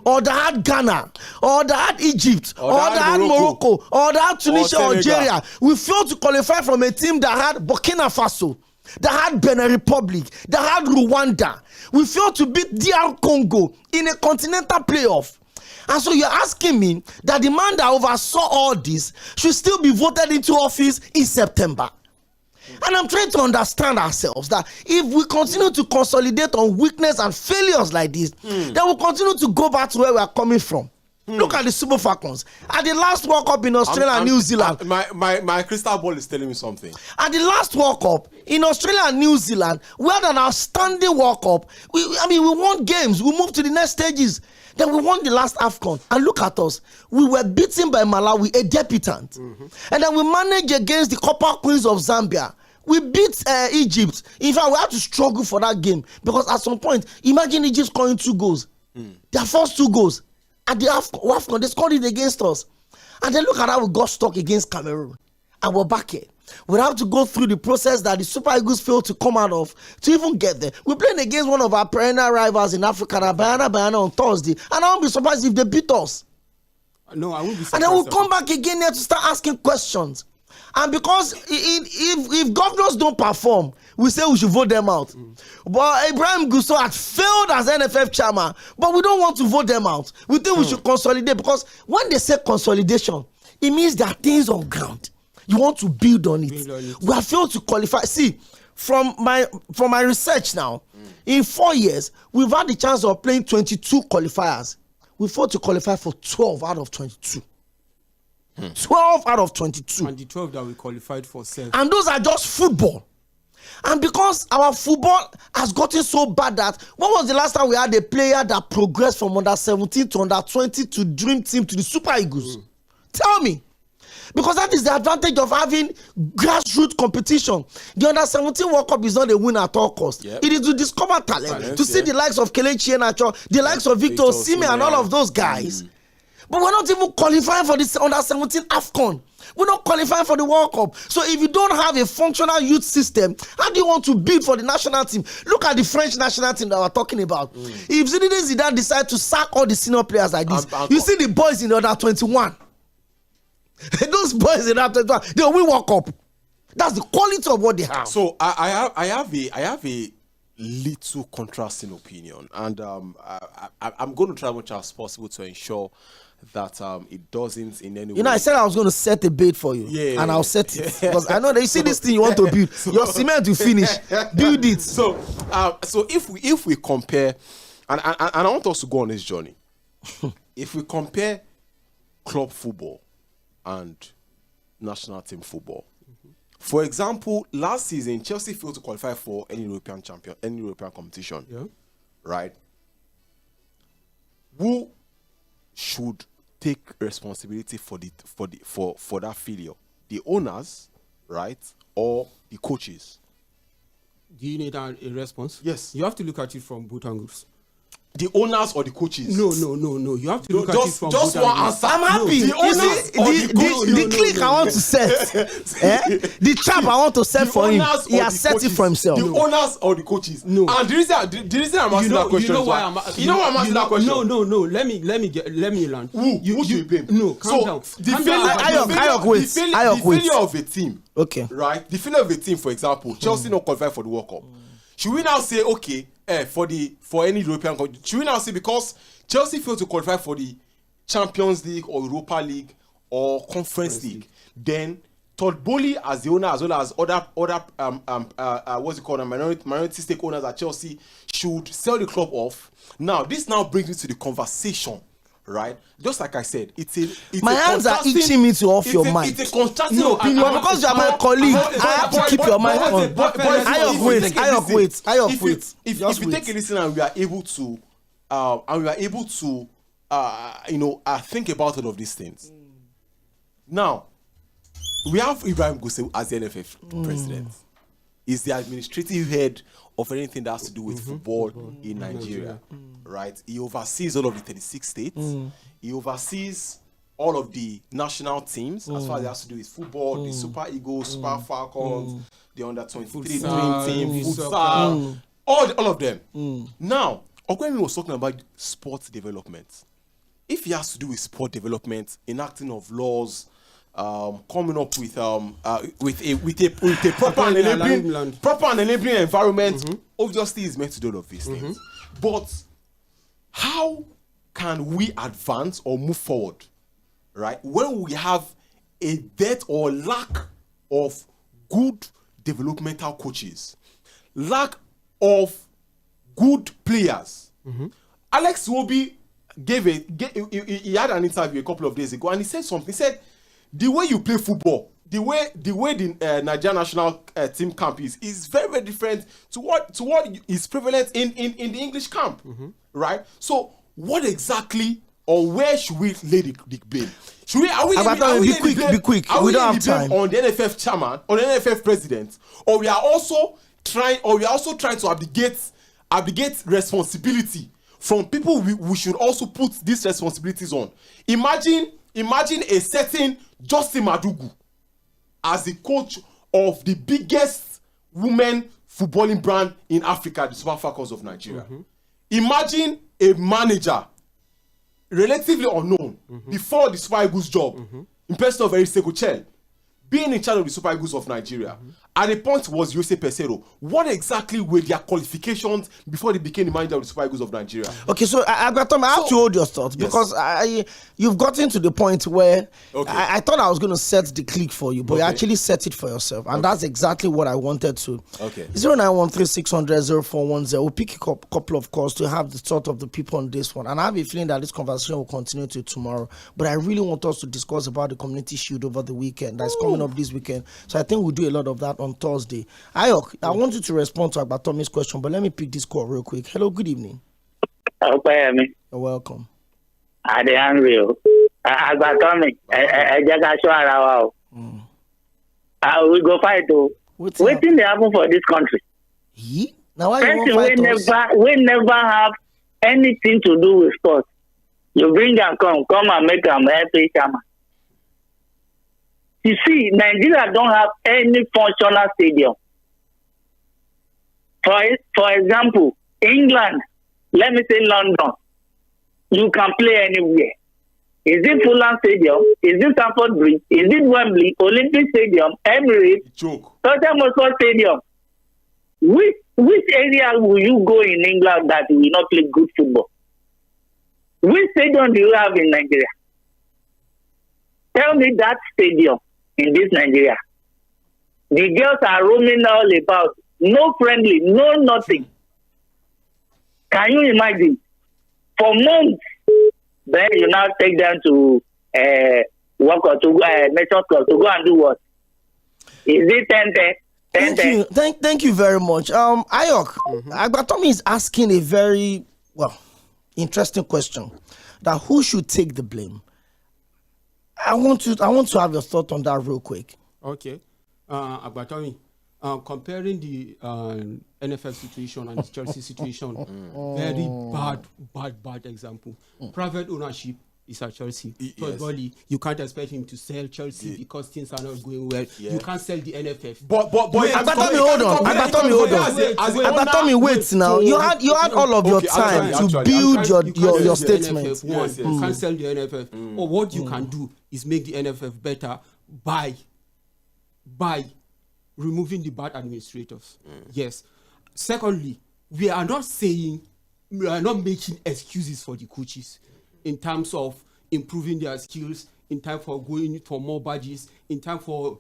or that had Ghana, or that had Egypt, or that had Morocco, or that had Tunisia, or Algeria. We failed to qualify from a team that had Burkina Faso, that had Benin Republic, that had Rwanda. We failed to beat DR Congo in a continental playoff. And so you're asking me that the man that oversaw all this should still be voted into office in September. And I'm trying to understand ourselves that if we continue to consolidate on weakness and failures like this, then we'll continue to go back to where we are coming from. Look at the Sᴘᴏʀᴛs. At the last World Cup in Australia and New Zealand. My crystal ball is telling me something. At the last World Cup in Australia and New Zealand, we had an outstanding World Cup. We won games. We moved to the next stages. Then we won the last AFCON. And look at us. We were beaten by Malawi, a debutant. And then we managed against the Copper Queens of Zambia. We beat Egypt. In fact, we had to struggle for that game. Because at some point, imagine Egypt scoring 2 goals. Their first 2 goals. At the AFCON, they scored it against us. And then look at how we got stuck against Cameroon. And we're back here. We have to go through the process that the Super Eagles failed to come out of to even get there. We're playing against one of our perennial rivals in Africa, Bayana on Thursday. And I won't be surprised if they beat us. No, I won't be surprised. And then we'll come back again here to start asking questions. And because if governors don't perform, we say we should vote them out. But Ibrahim Gusso had failed as NFF chairman, but we don't want to vote them out. We think we should consolidate, because when they say consolidation, it means there are things on ground. You want to build on it. We have failed to qualify. See, from my research now, in 4 years, we've had the chance of playing 22 qualifiers. We failed to qualify for 12 out of 22. 12 out of 22. And the 12 that we qualified for 7. And those are just football. And because our football has gotten so bad that, when was the last time we had a player that progressed from under 17 to under 20 to dream team to the Super Eagles? Tell me. Because that is the advantage of having grassroots competition. The under-17 World Cup is not a win at all costs. It is to discover talent, to see the likes of Kelechi Iheanacho, the likes of Victor Osimhen and all of those guys. But we're not even qualifying for this under-17 AFCON. We're not qualifying for the World Cup. So if you don't have a functional youth system, how do you want to build for the national team? Look at the French national team that we're talking about. If Zinedine Zidane decide to sack all the senior players like this, you see the boys in the under 21. Those boys in the under 21, they will World Cup. That's the quality of what they have. So I have a little contrasting opinion, and I'm going to try as much as possible to ensure that it doesn't in any way. You know, I said I was going to set a bait for you, and I'll set it because I know that you see this thing you want to build. Your cement will finish. Build it. So if we compare, and I want us to go on this journey. If we compare club football and national team football, for example, last season Chelsea failed to qualify for any European competition. Right? Who should take responsibility for that failure? The owners, right, or the coaches? Do you need a response? Yes. You have to look at it from both angles. The owners or the coaches? No. You have to look at it from just one answer. I'm happy. The owners or the coaches? The clique I want to set. The trap I want to set for him. He has set it for himself. The owners or the coaches? No. And the reason I'm asking that question. You know why I'm asking that question? No. Let me land. Who should blame? No, calm down. The failure of a team. Okay. Right? The failure of a team, for example, Chelsea not qualified for the World Cup. Should we now say, okay, for any European country, should we now say because Chelsea failed to qualify for the Champions League or Europa League or Conference League, then Todd Boehly as the owner, as well as other what's it called, minority stake owners at Chelsea, should sell the club off. Now this now brings me to the conversation. Right, just like I said, it's my hands are itching me to off your mic. It's a contrasting opinion. Because you are my colleague, I have to keep your mic on. Wait. If you take a listen and we are able to, think about all of these things. Now, we have Ibrahim Gusau as the NFF president. He's the administrative head of anything that has to do with football in Nigeria. Right? He oversees all of the 36 states. He oversees all of the national teams as far as it has to do with football, the Super Eagles, Super Falcons, the under 23 dream team, futsal, all of them. Now, Okwemi was talking about sports development. If he has to do with sport development, enacting of laws, coming up with a proper and enabling environment, obviously is meant to do all of these things. But how can we advance or move forward, right, when we have a dearth or lack of good developmental coaches, lack of good players? Alex Iwobi he had an interview a couple of days ago, and he said something. He said, the way you play football, the way the Nigerian national team camp is very, very different to what is prevalent in the English camp, right? So what exactly or where should we lay the blame? Be quick. Are we don't have time on the NFF chairman, on the NFF president, or we are also trying to abdicate responsibility from people we should also put these responsibilities on? Imagine a certain Justin Madugu as the coach of the biggest women footballing brand in Africa, the Super Falcons of Nigeria. Imagine a manager, relatively unknown, before the Super Eagles job, in person of ᴏᴜᴜ Cʀᴜ, being in charge of the Super Eagles of Nigeria. At the point was Jose Peseiro. What exactly were their qualifications before they became the manager of the Super Eagles of Nigeria? Okay, so I have to hold your thoughts because you've gotten to the point where I thought I was going to set the click for you, but you actually set it for yourself, and that's exactly what I wanted to. 0913-600-0410. We'll pick a couple of calls to have the thought of the people on this one, and I have a feeling that this conversation will continue to tomorrow. But I really want us to discuss about the Community Shield over the weekend that's coming up this weekend. So I think we'll do a lot of that on Thursday. Ayok, I want you to respond to Agbatomi's question, but let me pick this call real quick. Hello, good evening. You're welcome. Unreal. Agbatomi, we go fight though. Waiting they happen for this country. Now why person we never have anything to do with sports. You bring them come and make them FA chairman. You see, Nigeria don't have any functional stadium. For example, England, let me say London, you can play anywhere. Is it Fulham Stadium? Is it Stamford Bridge? Is it Wembley, Olympic Stadium, Emirates, Tottenham Stadium? Which area will you go in England that will not play good football? Which stadium do you have in Nigeria? Tell me that stadium in this Nigeria. The girls are roaming all about. No friendly, no nothing. Can you imagine? For months, then you now take them to work or to Nations Club to go and do what? Is it 10-10? Thank you very much. Ayok, Agbatomi is asking a very interesting question. That who should take the blame? I want to have your thought on that real quick. Okay, Agbatomi, comparing the NFF situation and the Chelsea situation, very bad example. Private ownership is at Chelsea. Yes. You can't expect him to sell Chelsea because things are not going well. Yes. You can't sell the NFF. But Agbatomi, hold on. Wait now. You had all of your time to build your statement. You can't sell the NFF. Or what you can do is make the NFF better by removing the bad administrators. Yes. Secondly, we are not making excuses for the coaches in terms of improving their skills, in time for going for more badges, in terms of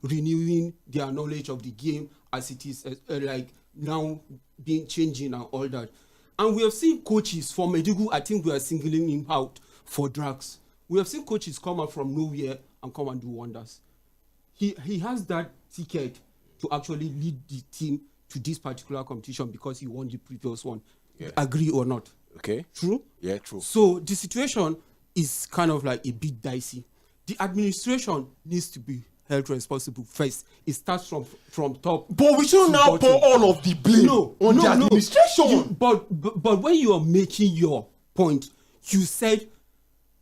renewing their knowledge of the game as it is like now being changing and all that. And we have seen coaches from Medigu, I think we are singling him out for drugs. We have seen coaches come out from nowhere and come and do wonders. He has that ticket to actually lead the team to this particular competition because he won the previous one. Yeah. Agree or not? Okay. True? Yeah, true. So the situation is kind of like a bit dicey. The administration needs to be held responsible first. It starts from top. But we should now pour all of the blame on the administration. But when you are making your point, you said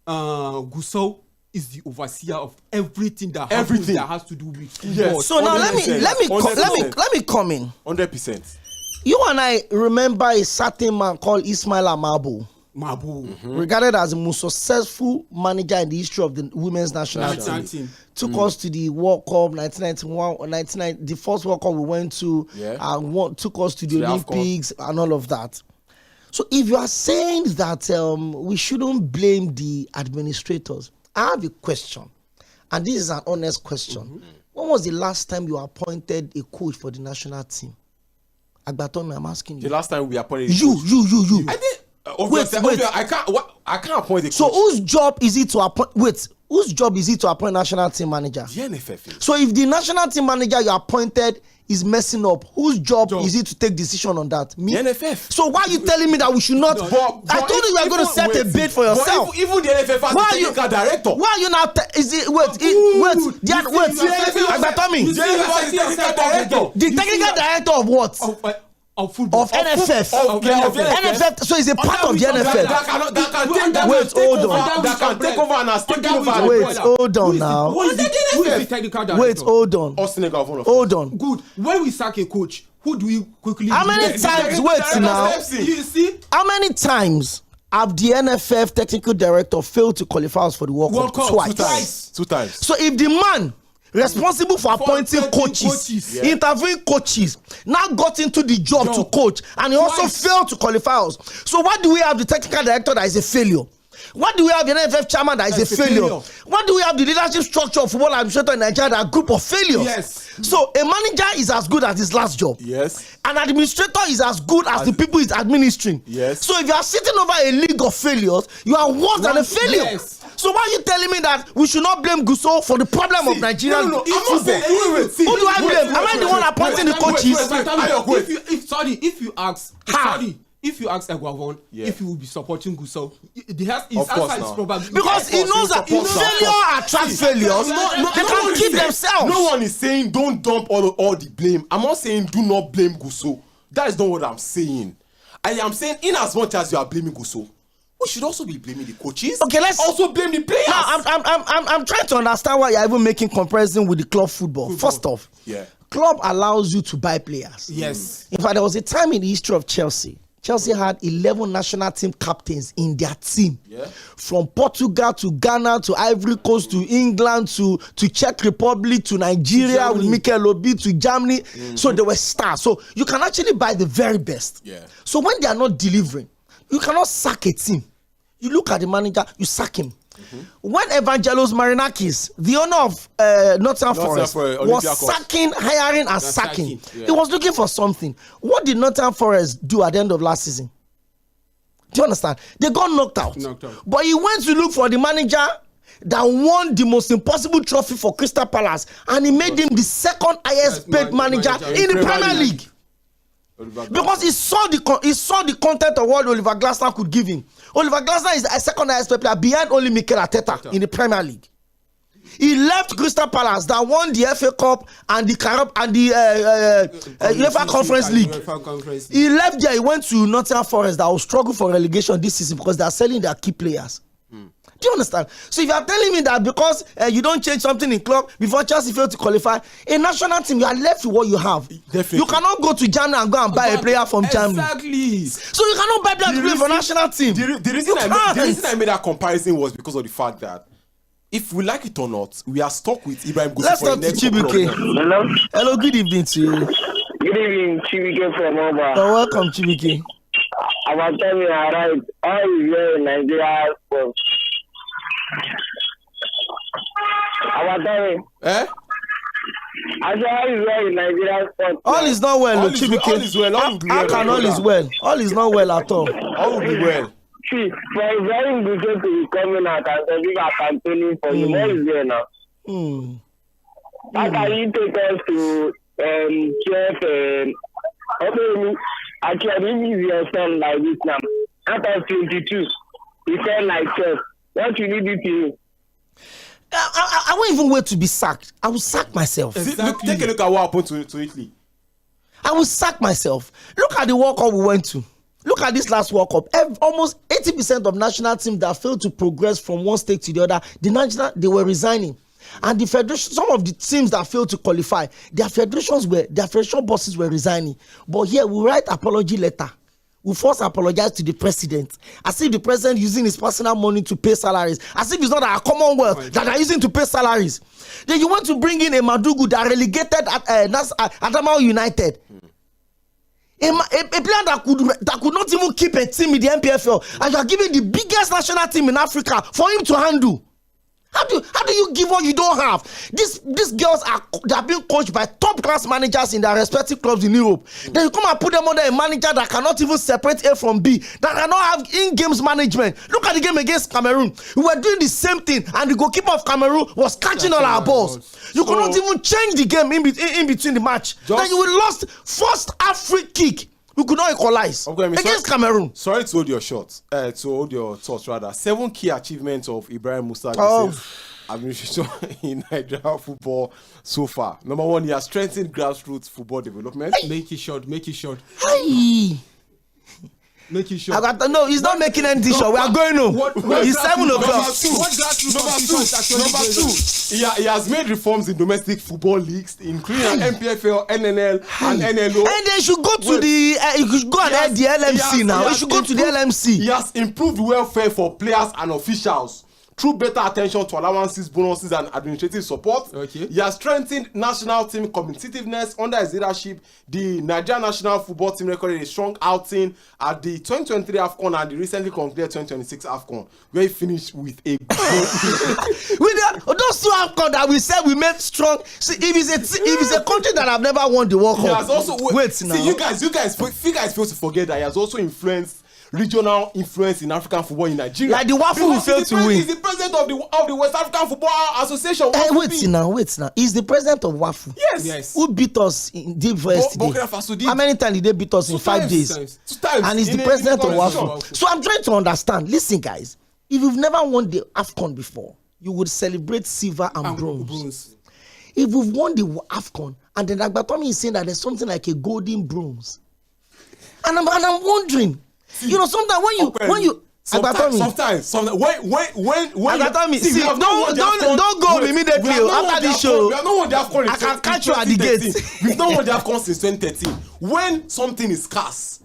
Gusau is the overseer of everything that has to do with football. Yes. So now let me come in. 100%. You and I remember a certain man called Ismail Mabu, regarded as the most successful manager in the history of the women's national team. Took us to the World Cup 1991, the first World Cup we went to, took us to the Olympics and all of that. So if you are saying that we shouldn't blame the administrators, I have a question, and this is an honest question. When was the last time you appointed a coach for the national team? Agbatomi, I'm asking you. The last time we appointed you. I did. Wait. I can't appoint a coach. So whose job is it to appoint? Whose job is it to appoint national team manager? The NFF. So if the national team manager you appointed is messing up, whose job is it to take decision on that? Me? The NFF. So why are you telling me that we should not? I told you you are going to set a bid for yourself. Even the NFF has a technical director. Why are you now? Agbatomi. The technical director of what? Of football. Of NFF. NFF. So it's a part of the NFF. Wait, hold on. That can take over and has taken over. Wait, hold on now. Who is the technical director? Wait, hold on. Hold on. Good. When we sack a coach, who do we quickly? How many times? Wait now. You see? How many times have the NFF technical director failed to qualify us for the World Cup? Twice. Two times. So if the man responsible for appointing coaches, interviewing coaches, now got into the job to coach, and he also failed to qualify us. So why do we have the technical director that is a failure? Why do we have the NFF chairman that is a failure? Why do we have the leadership structure of football administrator in Nigeria that are a group of failures? Yes. So a manager is as good as his last job. Yes. An administrator is as good as the people he's administering. Yes. So if you are sitting over a league of failures, you are worse than a failure. Yes. So why are you telling me that we should not blame Gusau for the problem of Nigeria? No. Who do I blame? Am I the one appointing the coaches? If you ask, if you ask Egwavon if he will be supporting Gusau, his answer is probably because he knows that failure attracts failures. They can keep themselves. No one is saying don't dump all the blame. I'm not saying do not blame Gusau. That is not what I'm saying. I am saying in as much as you are blaming Gusau, we should also be blaming the coaches. Okay, let's also blame the players. Now, I'm trying to understand why you're even making comparison with the club football. First off, club allows you to buy players. Yes. In fact, there was a time in the history of Chelsea. Chelsea had 11 national team captains in their team. From Portugal to Ghana to Ivory Coast to England to Czech Republic to Nigeria with Mikel Obi to Germany. So they were stars. So you can actually buy the very best. So when they are not delivering, you cannot sack a team. You look at the manager, you sack him. When Evangelos Marinakis, the owner of Nottingham Forest, was hiring and sacking, he was looking for something. What did Nottingham Forest do at the end of last season? Do you understand? They got knocked out. But he went to look for the manager that won the most impossible trophy for Crystal Palace, and he made him the second highest paid manager in the Premier League. Because he saw the content of what Oliver Glasner could give him. Oliver Glasner is a second highest paid player behind only Mikel Arteta in the Premier League. He left Crystal Palace that won the FA Cup and the UEFA Conference League. He left there. He went to Nottingham Forest that will struggle for relegation this season because they are selling their key players. Do you understand? So if you are telling me that because you don't change something in club before Chelsea failed to qualify, a national team, you are left with what you have. Definitely. You cannot go to Germany and go and buy a player from Germany. Exactly. So you cannot buy players to play for national team. The reason I made that comparison was because of the fact that if we like it or not, we are stuck with Ibrahim Gusau. Let's talk to Chibuike. Hello. Hello, good evening to you. Good evening, Chibuike from Oba. Welcome, Chibuike. About time you arrived, all is here in Nigeria sports. About time. I said all is well in Nigeria sports. All is not well, Chibuike. All is well. How can all is well? All is not well at all. All will be well. See, for Ibrahim Gusau to be coming out and say people are campaigning for you, what is there now? How can you take us to Chef actually is your son like this now? Out of 22, he felt like Chef. What you need to you? I won't even wait to be sacked. I will sack myself. Exactly. Take a look at what happened to Italy. I will sack myself. Look at the World Cup we went to. Look at this last World Cup. Almost 80% of national teams that failed to progress from one state to the other, they were resigning. And the federation, some of the teams that failed to qualify, their federation bosses were resigning. But here we write apology letter. We first apologize to the president. As if the president using his personal money to pay salaries. As if it's not our Commonwealth that are using to pay salaries. Then you want to bring in a Madugu that relegated Adamawa United. A player that could not even keep a team in the MPFL, and you are giving the biggest national team in Africa for him to handle. How do you give what you don't have? These girls they are being coached by top class managers in their respective clubs in Europe. Then you come and put them under a manager that cannot even separate A from B, that cannot have in-games management. Look at the game against Cameroon. We were doing the same thing, and the goalkeeper of Cameroon was catching all our balls. You could not even change the game in between the match. Then you will lost first half free kick. We could not equalize against Cameroon. Sorry to hold your thoughts rather. 7 key achievements of Ibrahim Musa administration in Nigeria football so far. Number 1, he has strengthened grassroots football development. Make it short. Hey. Make it short. No, he's not making anything short. We are going home. It's 7 o'clock. Number 2, he has made reforms in domestic football leagues, including MPFL, NNL, and NLO. And they should go to you should go and head the LMC now. You should go to the LMC. He has improved welfare for players and officials through better attention to allowances, bonuses, and administrative support. He has strengthened national team competitiveness under his leadership. The Nigerian national football team recorded a strong outing at the 2023 AFCON and the recently concluded 2026 AFCON, where he finished with a with those 2 AFCON that we said we made strong. See, if it's a country that have never won the World Cup, he has also wait now. See, you guys fail to forget that he has also influenced regional influence in African football in Nigeria. Like the Wafu will fail to win. He's the president of the West African Football Association. Wait now. He's the president of Wafu. Yes. Who beat us in deep yesterday? How many times did they beat us in 5 days? 2 times. And he's the president of Wafu. So I'm trying to understand. Listen, guys. If you've never won the AFCON before, you would celebrate silver and bronze. If we've won the AFCON, and then Agbatomi is saying that there's something like a golden bronze, and I'm wondering, you know, sometimes when you sometimes when Agbatomi, see, don't go immediately after this show. We have not won the AFCON. I can catch you at the gate. We've not won the AFCON since 2013. When something is scarce,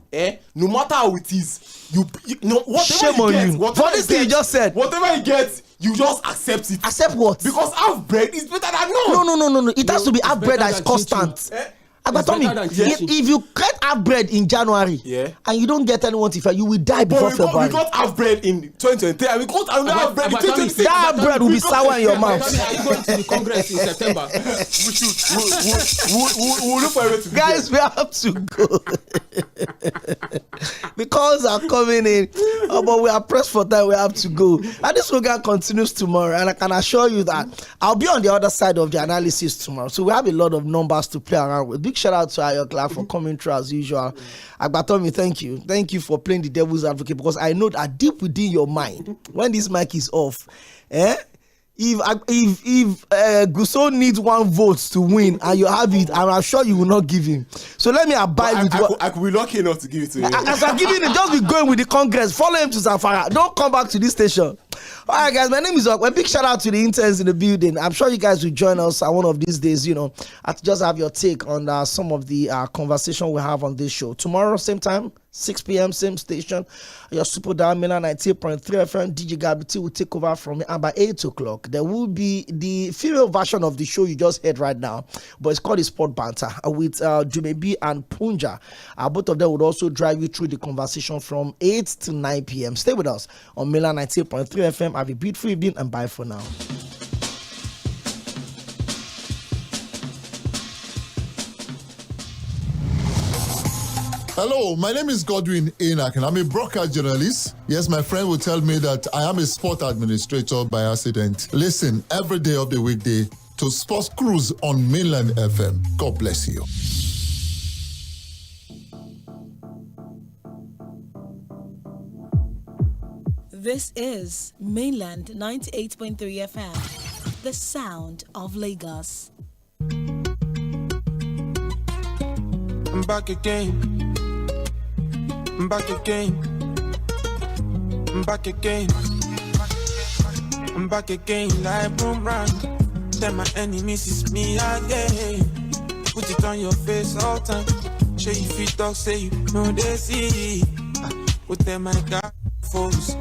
no matter how it is, you know whatever. Shame on you. For this thing you just said. Whatever you get, you just accept it. Accept what? Because half bread is better than none. No. It has to be half bread that is constant. Agbatomi, if you get half bread in January and you don't get anyone to you will die before February. We got half bread in 2023 and we got another half bread in 2026. That half bread will be sour in your mouth. Are you going to the Congress in September? We'll look for a way to guys, we have to go. The calls are coming in, but we are pressed for time. We have to go. And this program continues tomorrow, and I can assure you that I'll be on the other side of the analysis tomorrow. So we have a lot of numbers to play around with. Big shout out to 𝐼 for coming through as usual. Agbatomi, thank you for playing the devil's advocate, because I know that deep within your mind, when this mic is off, if Gusou needs 1 vote to win and you have it, I'm sure you will not give him. So let me abide with what I could be lucky enough to give it to you. As I'm giving it, just be going with the Congress. Follow him to Zamfara. Don't come back to this station. All right, guys, my name is Okwe. Big shout out to the interns in the building. I'm sure you guys will join us one of these days, you know, to just have your take on some of the conversation we have on this show. Tomorrow, same time, 6 p.m., same station. Your super dial Mainland 98.3 FM. DJ Gabby will take over from me. And by 8 o'clock, there will be the female version of the show you just heard right now, but it's called the Sport Banter with Jumebi and Punja. Both of them would also drive you through the conversation from 8 to 9 p.m. Stay with us on Mainland 98.3 FM. Have a beautiful evening and bye for now. Hello, my name is Sᴘᴏʀᴛ and I'm a broadcast journalist. Yes, my friend will tell me that I am a sport administrator by accident. Listen every day of the weekday to Sports Cruise on Mainland FM. God bless you. This is Mainland 98.3 FM, the sound of Lagos. I'm back again. I'm back again. I'm back again. I'm back again like boomerang. Tell my enemies it's me again. Put it on your face all time. Show you fit talk, say you know they see. Put them my God foes.